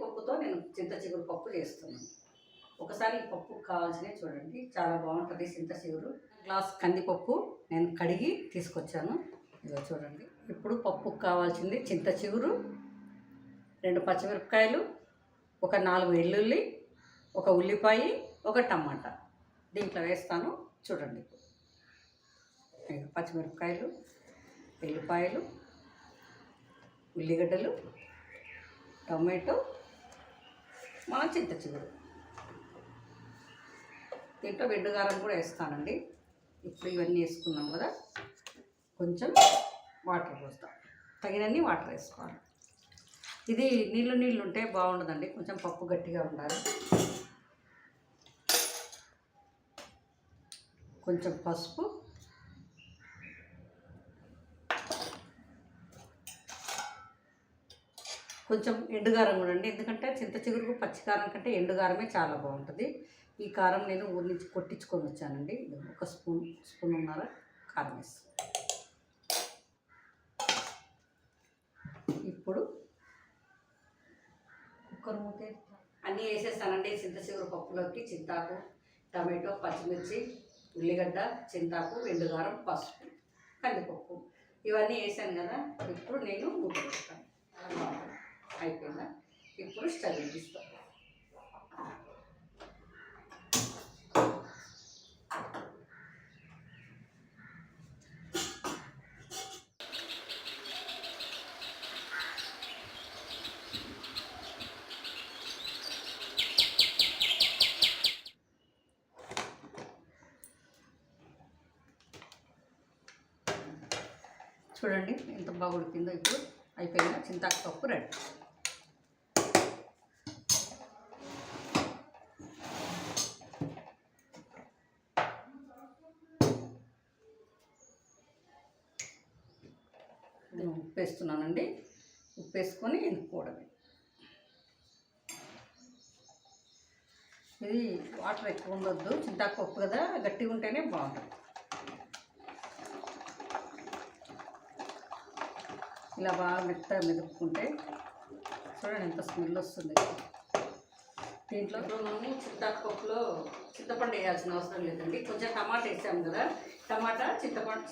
కందిపప్పుతో నేను చింత చిగురు పప్పు చేస్తున్నాను. ఒకసారి ఈ పప్పుకు కావాల్సినవి చూడండి, చాలా బాగుంటుంది. చింత చిగురు గ్లాస్ కందిపప్పు నేను కడిగి తీసుకొచ్చాను, ఇదిగో చూడండి. ఇప్పుడు పప్పుకు కావాల్సింది చింత చిగురు, 2 పచ్చిమిరపకాయలు, ఒక 4 వెల్లుల్లి, ఒక ఉల్లిపాయ, ఒక టమాటా. దీంట్లో వేస్తాను చూడండి. పచ్చిమిరపకాయలు, ఎల్లిపాయలు, ఉల్లిగడ్డలు, టొమాటో, మన చింత చిగురు. దీంట్లో వెండుగారం కూడా వేస్తానండి. ఇప్పుడు ఇవన్నీ వేసుకున్నాం కదా, కొంచెం వాటర్ పోస్తాం, తగినన్ని వాటర్ వేసుకోవాలి. ఇది నీళ్ళు ఉంటే బాగుండదండి, కొంచెం పప్పు గట్టిగా ఉండాలి. కొంచెం పసుపు, కొంచెం ఎండుగారం కూడా అండి, ఎందుకంటే చింత చిగురుకు పచ్చికారం కంటే ఎండుగారమే చాలా బాగుంటుంది. ఈ కారం నేను ఊరి నుంచి కొట్టించుకొని వచ్చానండి. ఒక స్పూన్నర కారం వేస్తాను. ఇప్పుడు కుక్కర్ మూత అన్నీ వేసేస్తానండి. చింత చిగురు పప్పులోకి చింతాకు, టమాటో, పచ్చిమిర్చి, ఉల్లిగడ్డ, చింతాకు, ఎండుగారం, పసుపు, కందిపప్పు ఇవన్నీ వేసాను కదా. ఇప్పుడు నేను మూత వేస్తాను. అయిపోయిందా? ఇప్పుడు స్టవ్ వెలిగిస్తాను. చూడండి ఎంత బాగా ఉడికిందో. ఇప్పుడు అయిపోయిన చింతాకు పప్పు రెడీ. ఉప్పు వేస్తున్నానండి. ఉప్పు వేసుకొని ఎనుక్కోవడమే. ఇది వాటర్ ఎక్కువ ఉండొద్దు, చింతాకు పప్పు కదా, గట్టిగా ఉంటేనే బాగుంటుంది. ఇలా బాగా మెత్తగా మెదుపుకుంటే చూడండి ఎంత స్మెల్ వస్తుంది. దీంట్లో ఇప్పుడు మనం చింతాకు పప్పులో చింతపండు వేయాల్సిన అవసరం లేదండి. కొంచెం టమాటా వేసాము కదా, టమాటా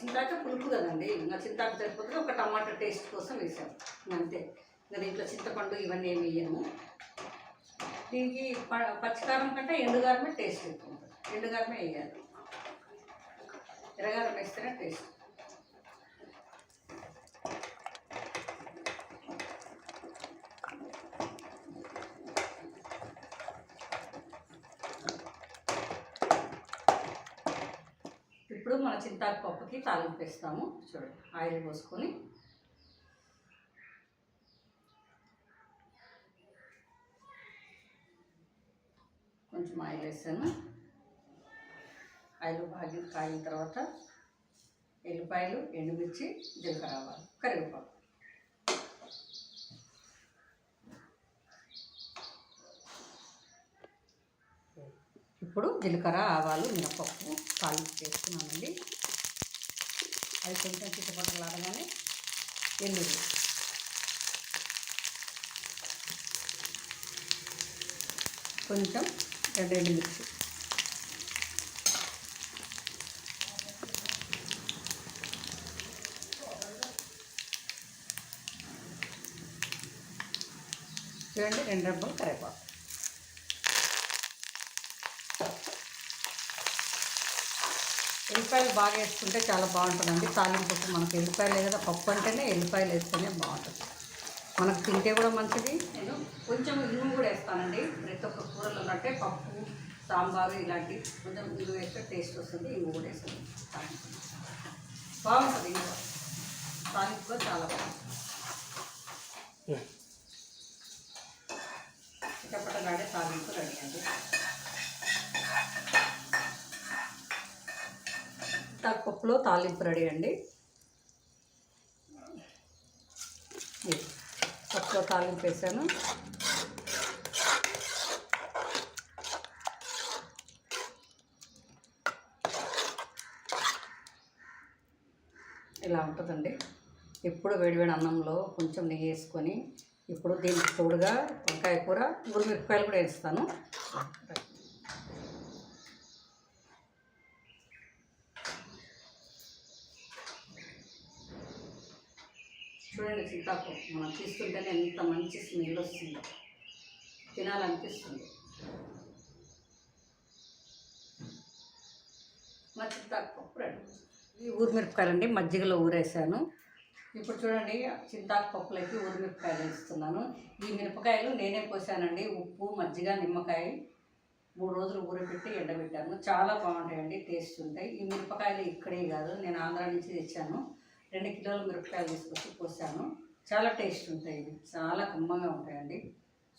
చింతాక పులుపు కదండి, ఇంకా చింతాకు సరిపోతుంది. ఒక టమాటా టేస్ట్ కోసం వేసాము అంతే. ఇంకా దీంట్లో చింతపండు ఇవన్నీ ఏమి వేయము. దీనికి పచ్చికారం కంటే ఎండుగారమే టేస్ట్ ఎక్కువ ఉంటుంది. ఎండుగారమే వేయాలి, ఎర్రగారం వేస్తేనే టేస్ట్. ఇప్పుడు మన చింతాకు పప్పుకి తాలింపు వేస్తాము. చూడండి, ఆయిల్ పోసుకొని కొంచెం ఆయిల్ వేసాను. ఆయిల్ బాగా కాగిన తర్వాత ఎల్లిపాయలు, ఎండుమిర్చి, జీలకర్ర, ఆవాలు, కరివేపాకు. ఇప్పుడు జీలకర్ర, ఆవాలు, మినపప్పు తాలింపు వేస్తున్నానండి. అది కొంచెం చిట్టపట్టలాడగానే ఎల్లుల్లి, కొంచెం ఎండుమిర్చి, చూడండి 2 రెబ్బలు కరివేపాకు. ఎల్లిపాయలు బాగా వేసుకుంటే చాలా బాగుంటుందండి తాలింపుకు. మనకు ఎల్లిపాయలు కదా, పప్పు అంటేనే ఎల్లిపాయలు వేస్తేనే బాగుంటుంది. మనకు తింటే కూడా మంచిది. నేను కొంచెం ఇంగు కూడా వేస్తానండి. ప్రతి ఒక్క కూరలో అంటే పప్పు, సాంబారు ఇలాంటివి కొంచెం ఇంగు వేస్తే టేస్ట్ వస్తుంది. ఇంగు కూడా వేస్తుంది, బాగుంటుంది. ఇంగు తాలింపు కూడా చాలా బాగుంటుంది. చిట్టపట్టలాడే తాలింపు రెడీ అండి. పప్పులో తాలింపు రెడీ అండి. పప్పులో తాలింపు వేసాను. ఇలా ఉంటుందండి. ఎప్పుడు వేడివేడి అన్నంలో కొంచెం నెయ్యి వేసుకొని ఇప్పుడు దీనికి తోడుగా వంకాయ కూర, ఉల్లిమిరపకాయలు కూడా వేస్తాను. చూడండి, చింతాకు మనం తీసుకుంటేనే ఎంత మంచి స్మెల్ వస్తుందో, తినాలనిపిస్తుంది. మా చింతాకు పప్పు రెడీ. ఈ ఊరిమిరపకాయలండి మజ్జిగలో ఊరేసాను. ఇప్పుడు చూడండి, చింతాకు పప్పులకి ఊరిమిరపకాయలు వేస్తున్నాను. ఈ మిరపకాయలు నేనే కోసానండి. ఉప్పు, మజ్జిగ, నిమ్మకాయ 3 రోజులు ఊరబెట్టి ఎండబెట్టాను. చాలా బాగుంటాయండి, టేస్ట్ ఉంటాయి. ఈ మిరపకాయలు ఇక్కడే కాదు, నేను ఆంధ్రా నుంచి తెచ్చాను. 2 కిలోల మిరపకాయలు తీసుకొచ్చి కోసాను. చాలా టేస్ట్ ఉంటాయి, ఇవి చాలా కమ్మగా ఉంటాయండి.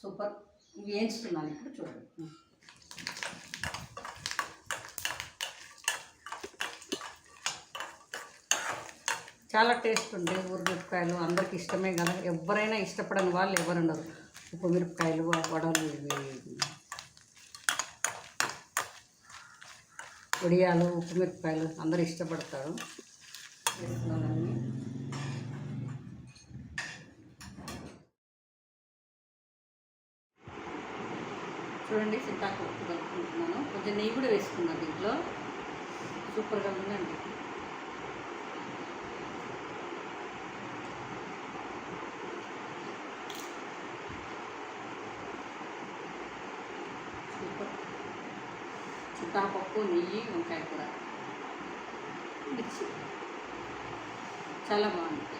సూపర్. ఇవి వేయించుతున్నాను ఇప్పుడు చూడండి. చాలా టేస్ట్ ఉంటాయి ఊరిమిరపకాయలు. అందరికి ఇష్టమే కదా, ఎవరైనా ఇష్టపడని వాళ్ళు ఎవరు ఉండరు. ఉప్పు మిరపకాయలు, వడలు, వడియాలు, ఉప్పు మిరపకాయలు అందరూ ఇష్టపడతారు. వేస్తున్నానండి. చూడండి, చింతాకు ఉప్పు కలుపుకుంటున్నాను. కొంచెం నెయ్యి కూడా వేసుకున్నాను దీంట్లో. సూపర్గా ఉందండి. చింతాపప్పు, నెయ్యి, వంకాయ కూర, మిర్చి చాలా బాగుంది.